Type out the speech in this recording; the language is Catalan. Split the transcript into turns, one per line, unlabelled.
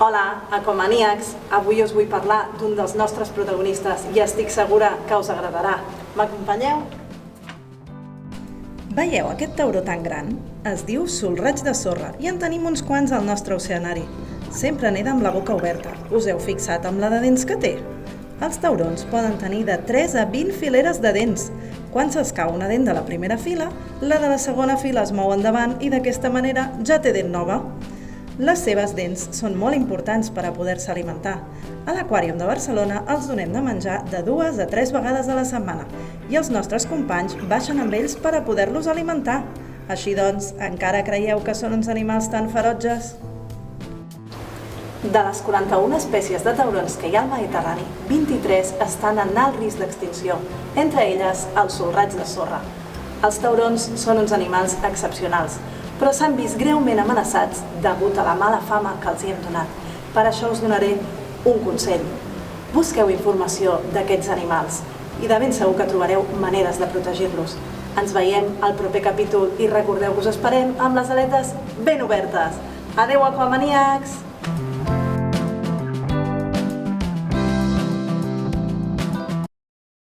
Hola, Aquamaníacs! Avui us vull parlar d'un dels nostres protagonistes i estic segura que us agradarà. M'acompanyeu? Veieu aquest tauró tan gran? Es diu solraig de sorra i en tenim uns quants al nostre oceanari. Sempre neda amb la boca oberta. Us heu fixat amb la de dents que té? Els taurons poden tenir de 3 a 20 fileres de dents. Quan s'escau una dent de la primera fila, la de la segona fila es mou endavant i d'aquesta manera ja té dent nova. Les seves dents són molt importants per a poder-se alimentar. A l'Aquàrium de Barcelona els donem de menjar de 2 a 3 vegades a la setmana i els nostres companys baixen amb ells per a poder-los alimentar. Així doncs, encara creieu que són uns animals tan ferotges? De les 41 espècies de taurons que hi ha al Mediterrani, 23 estan en alt risc d'extinció, entre elles el solraig de sorra. Els taurons són uns animals excepcionals, però s'han vist greument amenaçats degut a la mala fama que els hi hem donat. Per això us donaré un consell. Busqueu informació d'aquests animals i de ben segur que trobareu maneres de protegir-los. Ens veiem al proper capítol i recordeu que us esperem amb les aletes ben obertes. Adeu, aquamaníacs!